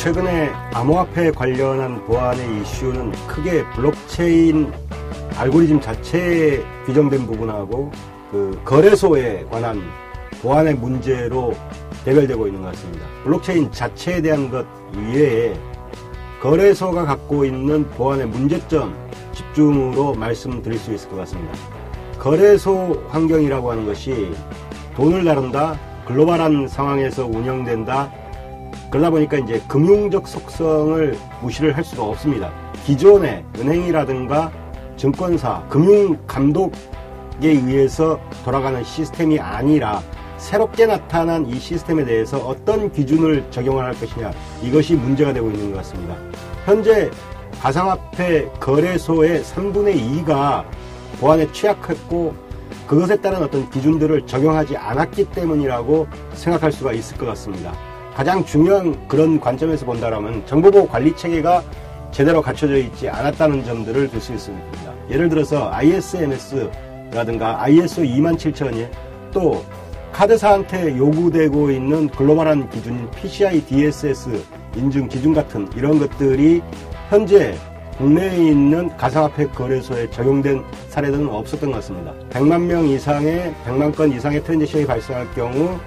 최근에 암호화폐 관련한 보안의 이슈는 크게 블록체인 알고리즘 자체에 규정된 부분하고 그 거래소에 관한 보안의 문제로 대별되고 있는 것 같습니다. 블록체인 자체에 대한 것 이외에 거래소가 갖고 있는 보안의 문제점 집중으로 말씀드릴 수 있을 것 같습니다. 거래소 환경이라고 하는 것이 돈을 다룬다, 글로벌한 상황에서 운영된다, 그러다 보니까 이제 금융적 속성을 무시를 할 수가 없습니다. 기존의 은행이라든가 증권사, 금융감독에 의해서 돌아가는 시스템이 아니라 새롭게 나타난 이 시스템에 대해서 어떤 기준을 적용을 할 것이냐, 이것이 문제가 되고 있는 것 같습니다. 현재 가상화폐 거래소의 3분의 2가 보안에 취약했고 그것에 따른 어떤 기준들을 적용하지 않았기 때문이라고 생각할 수가 있을 것 같습니다. 가장 중요한 그런 관점에서 본다면 정보보호 관리 체계가 제대로 갖춰져 있지 않았다는 점들을 들 수 있습니다. 예를 들어서 ISMS라든가 ISO 27000이 또 카드사한테 요구되고 있는 글로벌한 기준인 PCI DSS 인증 기준 같은 이런 것들이 현재 국내에 있는 가상화폐 거래소에 적용된 사례들은 없었던 것 같습니다. 100만 명 이상의 100만 건 이상의 트랜잭션이 발생할 경우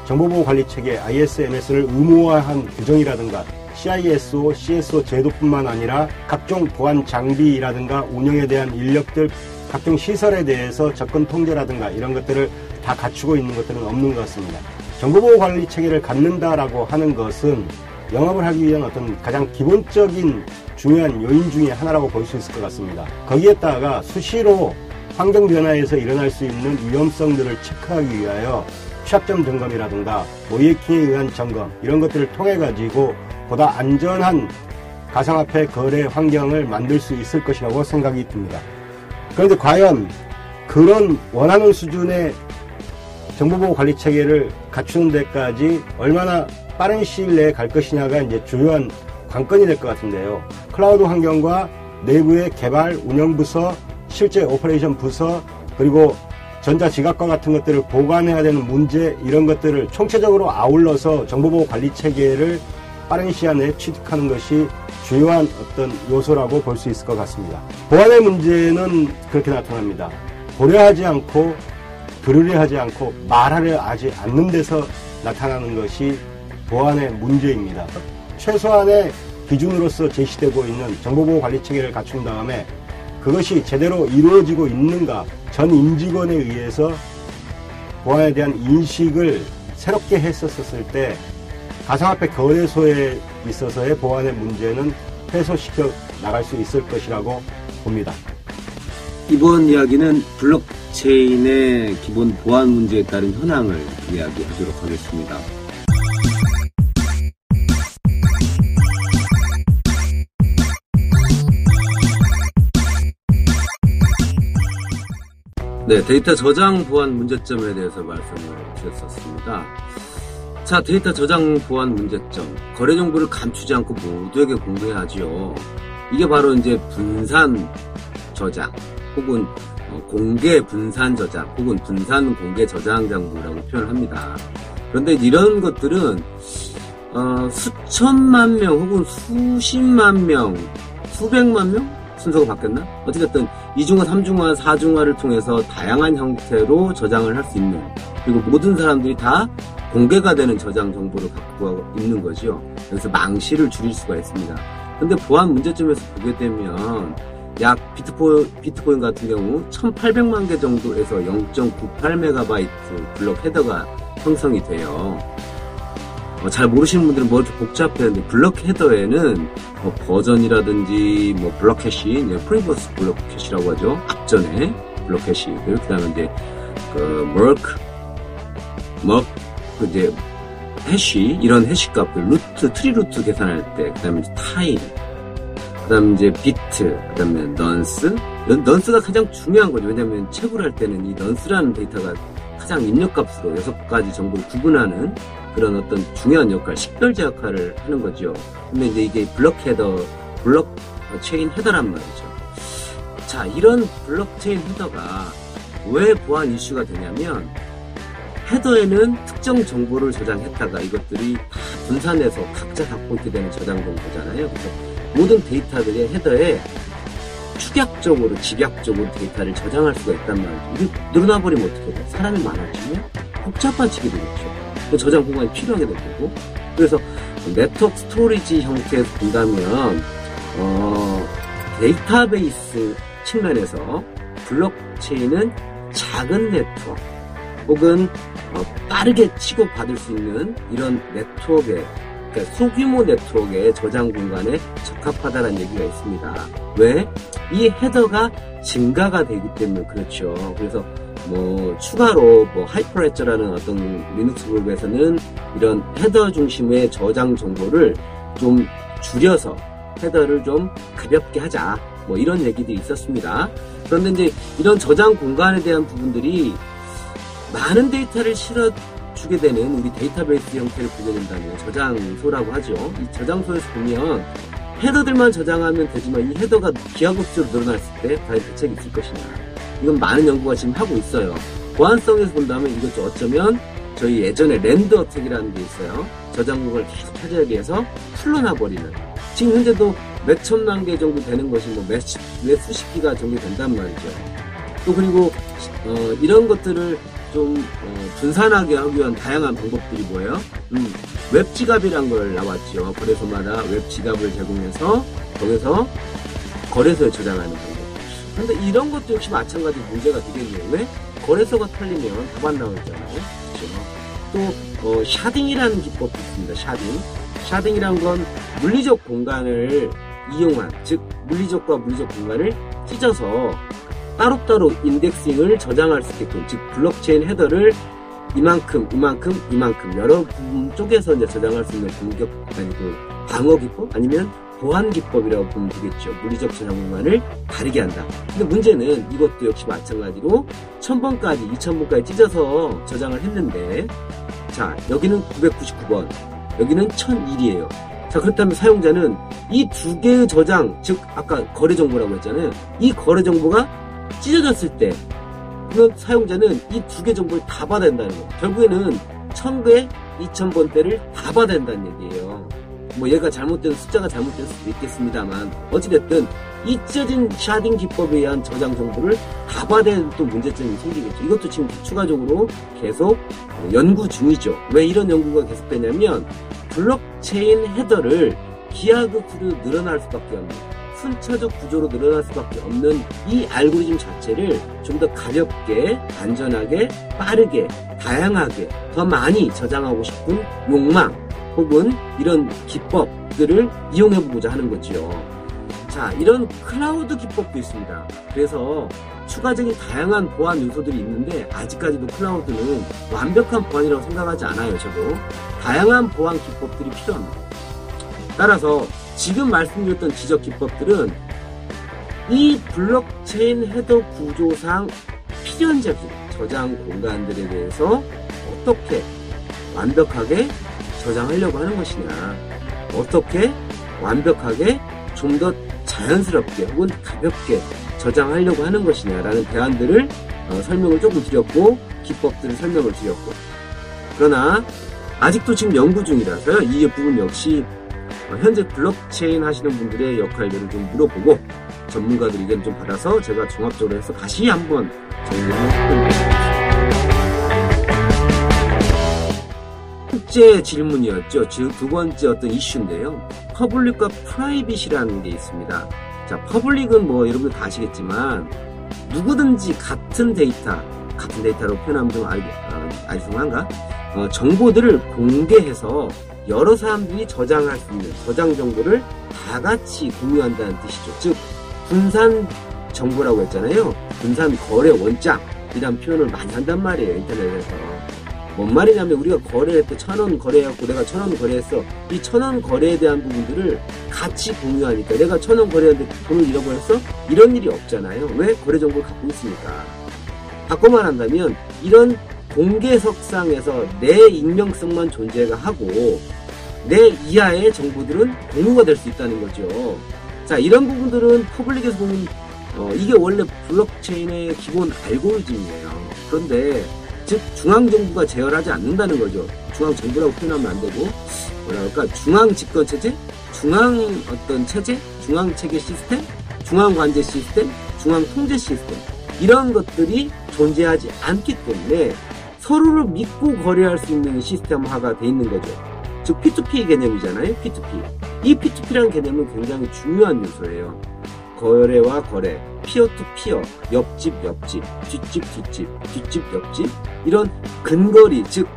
정보보호관리체계 ISMS를 의무화한 규정이라든가 CISO, CSO 제도뿐만 아니라 각종 보안 장비라든가 운영에 대한 인력들, 각종 시설에 대해서 접근 통제라든가 이런 것들을 다 갖추고 있는 것들은 없는 것 같습니다. 정보보호관리체계를 갖는다라고 하는 것은 영업을 하기 위한 어떤 가장 기본적인 중요한 요인 중에 하나라고 볼 수 있을 것 같습니다. 거기에다가 수시로 환경 변화에서 일어날 수 있는 위험성들을 체크하기 위하여 취약점 점검이라든가 모이해킹에 의한 점검 이런 것들을 통해 가지고 보다 안전한 가상화폐 거래 환경을 만들 수 있을 것이라고 생각이 듭니다. 그런데 과연 그런 원하는 수준의 정보보호 관리 체계를 갖추는 데까지 얼마나 빠른 시일 내에 갈 것이냐가 이제 주요한 관건이 될 것 같은데요. 클라우드 환경과 내부의 개발, 운영 부서, 실제 오퍼레이션 부서, 그리고 전자지갑과 같은 것들을 보관해야 되는 문제, 이런 것들을 총체적으로 아울러서 정보보호 관리 체계를 빠른 시간 내에 취득하는 것이 주요한 어떤 요소라고 볼 수 있을 것 같습니다. 보안의 문제는 그렇게 나타납니다. 고려하지 않고, 들으려 하지 않고, 말하려 하지 않는 데서 나타나는 것이 보안의 문제입니다. 최소한의 기준으로서 제시되고 있는 정보보호 관리 체계를 갖춘 다음에 그것이 제대로 이루어지고 있는가, 전 임직원에 의해서 보안에 대한 인식을 새롭게 했었을 때 가상화폐 거래소에 있어서의 보안의 문제는 해소시켜 나갈 수 있을 것이라고 봅니다. 이번 이야기는 블록체인의 기본 보안 문제에 따른 현황을 이야기하도록 하겠습니다. 네, 데이터 저장 보안 문제점에 대해서 말씀을 드렸었습니다. 자, 데이터 저장 보안 문제점. 거래 정보를 감추지 않고 모두에게 공개해야 하지요. 이게 바로 이제 분산 저장, 혹은 공개 분산 저장, 혹은 분산 공개 저장 장부라고 표현을 합니다. 그런데 이런 것들은 수천만 명, 혹은 수십만 명, 수백만 명? 순서가 바뀌었나? 어쨌든 2중화, 3중화, 4중화를 통해서 다양한 형태로 저장을 할 수 있는, 그리고 모든 사람들이 다 공개가 되는 저장 정보를 갖고 있는 거죠. 그래서 망실을 줄일 수가 있습니다. 근데 보안 문제점에서 보게 되면 약 비트코인 같은 경우 1800만 개 정도에서 0.98MB 블록 헤더가 형성이 돼요. 잘 모르시는 분들은 뭐 이렇게 복잡했는데, 블록 헤더에는 버전이라든지 블록 캐시, 프리버스 블록 캐시라고 하죠. 앞전에 블록 캐시, 그 다음에 이제 이제 해시, 이런 해시 값들, 트리 루트 계산할 때, 그 다음에 타임, 그 다음에 이제 비트, 그 다음에 넌스가 가장 중요한 거죠. 왜냐면 채굴 할 때는 이 넌스라는 데이터가 가장 입력값으로 6가지 정보를 구분하는 그런 어떤 중요한 역할, 식별자 역할을 하는 거죠. 근데 이제 이게 블록체인 헤더란 말이죠. 자, 이런 블록체인 헤더가 왜 보안 이슈가 되냐면, 헤더에는 특정 정보를 저장했다가 이것들이 다 분산해서 각자 갖고 있게 되는 저장 정보잖아요. 그래서 모든 데이터들의 헤더에 축약적으로, 집약적으로 데이터를 저장할 수가 있단 말이죠. 이게 늘어나버리면 어떻게 돼요? 사람이 많아지면 복잡해지게 되겠죠. 저장 공간이 필요하게 될 거고. 그래서 네트워크 스토리지 형태에서 본다면 데이터베이스 측면에서 블록체인은 작은 네트워크 혹은 빠르게 치고받을 수 있는 이런 네트워크에, 그러니까 소규모 네트워크의 저장 공간에 적합하다는 얘기가 있습니다. 왜? 이 헤더가 증가가 되기 때문에 그렇죠. 그래서 추가로 하이퍼레저라는 어떤 리눅스 그룹에서는 이런 헤더 중심의 저장 정보를 좀 줄여서 헤더를 좀 가볍게 하자, 이런 얘기들이 있었습니다. 그런데 이제 이런 저장 공간에 대한 부분들이 많은 데이터를 실어주게 되는 우리 데이터베이스 형태를 보게 된다면 저장소라고 하죠. 이 저장소에서 보면 헤더들만 저장하면 되지만 이 헤더가 기하급수로 늘어났을 때 과연 대책이 있을 것이냐. 이건 많은 연구가 지금 하고 있어요. 보안성에서 본다면 이것도 어쩌면 저희 예전에 랜드 어택이라는 게 있어요. 저장 공간을 계속 차지하기 위해서 풀러나버리는. 지금 현재도 몇 천만 개 정도 되는 것이 몇 수십 기가 정도 된단 말이죠. 또 그리고 이런 것들을 좀 분산하게 하기 위한 다양한 방법들이 뭐예요? 웹지갑이란 걸 나왔죠. 거래소마다 웹지갑을 제공해서 거기서 거래소에 저장하는 방법. 그런데 이런 것도 역시 마찬가지 문제가 되겠네요. 왜? 거래소가 털리면 답안 나오잖아요. 그렇죠? 또 샤딩이라는 기법도 있습니다. 샤딩이란 건 물리적 공간을 이용한, 즉 물리적과 물리적 공간을 찢어서 따로따로 인덱싱을 저장할 수 있게끔, 즉 블록체인 헤더를 이만큼 여러 부분 쪽에서 이제 저장할 수 있는 방어 기법 아니면 보안 기법이라고 보면 되겠죠. 물리적 저장 공간을 다르게 한다. 근데 문제는 이것도 역시 마찬가지로 1000번까지 2000번까지 찢어서 저장을 했는데, 자 여기는 999번, 여기는 1001이에요. 자 그렇다면 사용자는 이 두 개의 저장, 즉 아까 거래 정보라고 했잖아요. 이 거래 정보가 찢어졌을 때 그러면 사용자는 이 두 개 정보를 다 받아야 된다는 거예요. 결국에는 1000배, 2000번대를 다 받아야 된다는 얘기예요. 얘가 숫자가 잘못될 수도 있겠습니다만 어찌됐든 이 찢어진 샤딩 기법에 의한 저장 정보를 다 받아야 또 문제점이 생기겠죠. 이것도 지금 추가적으로 계속 연구 중이죠. 왜 이런 연구가 계속되냐면 블록체인 헤더를 기하급수로 늘어날 수밖에 없는, 순차적 구조로 늘어날 수밖에 없는 이 알고리즘 자체를 좀 더 가볍게, 안전하게, 빠르게, 다양하게, 더 많이 저장하고 싶은 욕망 혹은 이런 기법들을 이용해보고자 하는 거죠. 자, 이런 클라우드 기법도 있습니다. 그래서 추가적인 다양한 보안 요소들이 있는데 아직까지도 클라우드는 완벽한 보안이라고 생각하지 않아요. 저도 다양한 보안 기법들이 필요합니다. 따라서 지금 말씀드렸던 지적 기법들은 이 블록체인 헤더 구조상 필연적인 저장 공간들에 대해서 어떻게 완벽하게 저장하려고 하는 것이냐, 어떻게 완벽하게 좀 더 자연스럽게 혹은 가볍게 저장하려고 하는 것이냐라는 대안들을 설명을 조금 드렸고, 기법들을 설명을 드렸고, 그러나 아직도 지금 연구 중이라서요. 이 부분 역시 현재 블록체인 하시는 분들의 역할들을 좀 물어보고 전문가들 의견 좀 받아서 제가 종합적으로 해서 다시 한번 정리를 해보겠습니다. 번째 질문이었죠. 즉 두 번째 어떤 이슈인데요. 퍼블릭과 프라이빗이라는 게 있습니다. 자, 퍼블릭은 여러분들 다 아시겠지만 누구든지 같은 데이터로 표현하면 좀 알성한가? 정보들을 공개해서 여러 사람들이 저장할 수 있는 저장 정보를 다 같이 공유한다는 뜻이죠. 즉 분산 정보라고 했잖아요. 분산 거래 원장이란 표현을 많이 한단 말이에요. 인터넷에서. 뭔 말이냐면 우리가 거래할 때 1000원 거래해갖고 내가 1000원 거래했어. 이 1000원 거래에 대한 부분들을 같이 공유하니까 내가 1000원 거래했는데 돈을 잃어버렸어? 이런 일이 없잖아요. 왜? 거래 정보를 갖고 있으니까. 바꿔만 한다면 이런 공개석상에서 내 익명성만 존재가 하고 내 이하의 정보들은 공유가 될 수 있다는 거죠. 자, 이런 부분들은 퍼블릭에서 보면 이게 원래 블록체인의 기본 알고리즘이에요. 그런데 즉 중앙정부가 제어하지 않는다는 거죠. 중앙정부라고 표현하면 안 되고 뭐랄까 중앙 집권 체제, 중앙 어떤 체제, 중앙 체계 시스템, 중앙 관제 시스템, 중앙 통제 시스템 이런 것들이 존재하지 않기 때문에 서로를 믿고 거래할 수 있는 시스템화가 돼 있는 거죠. 즉 P2P 개념이잖아요. P2P. 이 P2P라는 개념은 굉장히 중요한 요소예요. 거래와 거래, 피어 투 피어, 옆집 옆집, 뒷집 뒷집, 뒷집 옆집 이런 근거리 즉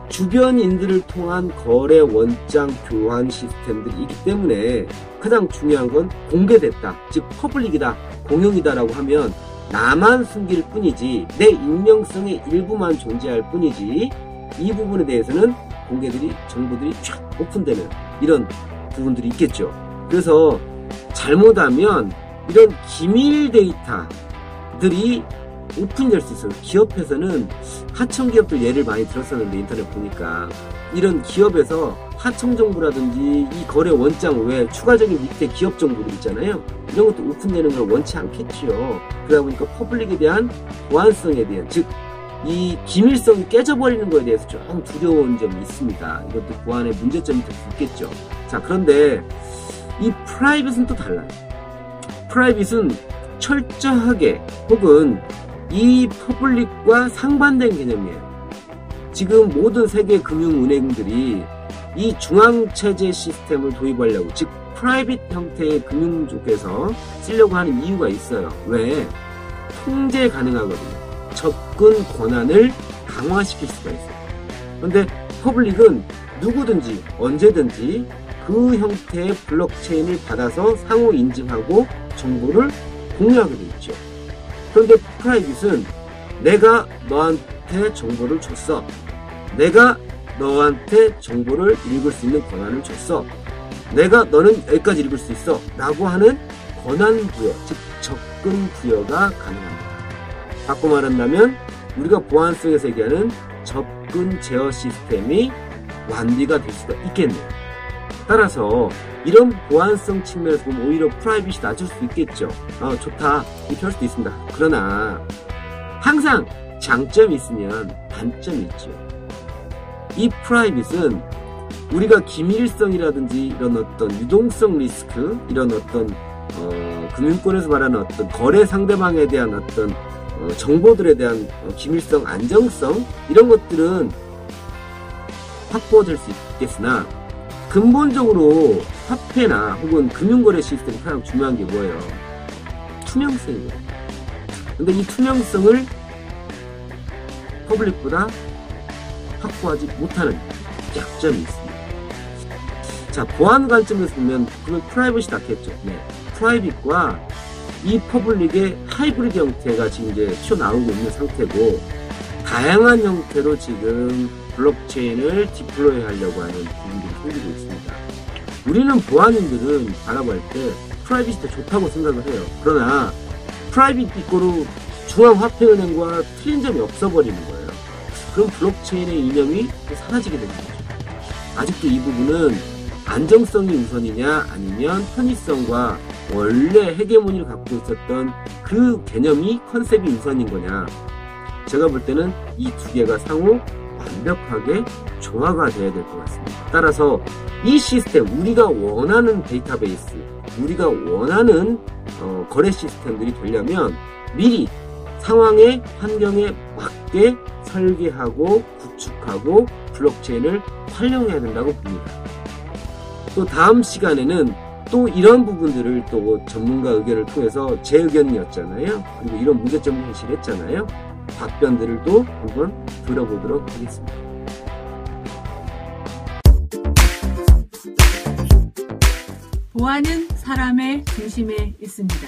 주변인들을 통한 거래 원장 교환 시스템들이 있기 때문에 가장 중요한 건 공개됐다. 즉 퍼블릭이다. 공용이다라고 하면 나만 숨길 뿐이지 내 익명성의 일부만 존재할 뿐이지 이 부분에 대해서는 공개들이 정보들이 쫙 오픈되는 이런 부분들이 있겠죠. 그래서 잘못하면 이런 기밀 데이터들이 오픈될 수 있어요. 기업에서는 하청 기업들 예를 많이 들었었는데 인터넷 보니까 이런 기업에서 하청 정보라든지 이 거래 원장 외에 추가적인 밑에 기업 정보들 있잖아요. 이런 것도 오픈되는 걸 원치 않겠지요. 그러다 보니까 퍼블릭에 대한 보안성에 대한 즉 이 기밀성이 깨져버리는 것에 대해서 좀 두려운 점이 있습니다. 이것도 보안의 문제점이 될 수 있겠죠. 자, 그런데 이 프라이빗은 또 달라요. 프라이빗은 철저하게 혹은 이 퍼블릭과 상반된 개념이에요. 지금 모든 세계 금융은행들이 이 중앙체제 시스템을 도입하려고 즉 프라이빗 형태의 금융 쪽에서 쓰려고 하는 이유가 있어요. 왜? 통제 가능하거든요. 접근 권한을 강화시킬 수가 있어요. 그런데 퍼블릭은 누구든지 언제든지 그 형태의 블록체인을 받아서 상호 인증하고 정보를 공유하게 돼 있죠. 그런데 프라이빗은 내가 너한테 정보를 줬어. 내가 너한테 정보를 읽을 수 있는 권한을 줬어. 너는 여기까지 읽을 수 있어. 라고 하는 권한 부여, 즉 접근 부여가 가능합니다. 바꿔 말한다면 우리가 보안성에서 얘기하는 접근 제어 시스템이 완비가 될 수가 있겠네요. 따라서 이런 보안성 측면에서 보면 오히려 프라이빗이 낮을 수 있겠죠. 좋다 이렇게 할 수도 있습니다. 그러나 항상 장점이 있으면 단점이 있죠. 이 프라이빗은 우리가 기밀성이라든지 이런 어떤 유동성 리스크 이런 어떤 금융권에서 말하는 어떤 거래 상대방에 대한 어떤 정보들에 대한 기밀성, 안정성 이런 것들은 확보될 수 있겠으나 근본적으로 화폐나 혹은 금융거래 시스템이 가장 중요한 게 뭐예요? 투명성이에요. 근데 이 투명성을 퍼블릭보다 확보하지 못하는 약점이 있습니다. 자, 보안 관점에서 보면 그러면 프라이빗이 낫겠죠. 네. 프라이빗과 이 퍼블릭의 하이브리드 형태가 지금 이제 튀어나오고 있는 상태고 다양한 형태로 지금 블록체인을 디플로이 하려고 하는 부분들이 생기고 있습니다. 우리는 보안인들은 바라볼 때 프라이빗이 더 좋다고 생각을 해요. 그러나 프라이빗 이꼬르 중앙화폐은행과 틀린 점이 없어버리는 거예요. 그럼 블록체인의 이념이 사라지게 되는 거죠. 아직도 이 부분은 안정성이 우선이냐 아니면 편의성과 원래 헤게모니를 갖고 있었던 그 개념이 컨셉이 우선인 거냐. 제가 볼 때는 이 두 개가 상호 완벽하게 조화가 돼야 될 것 같습니다. 따라서 이 시스템, 우리가 원하는 데이터베이스, 우리가 원하는 거래 시스템들이 되려면 미리 상황의 환경에 맞게 설계하고 구축하고 블록체인을 활용해야 된다고 봅니다. 또 다음 시간에는 또 이런 부분들을 또 전문가 의견을 통해서 제 의견이었잖아요. 그리고 이런 문제점을 제시했잖아요. 답변들을 또 한번 들어보도록 하겠습니다. 보안은 사람의 중심에 있습니다.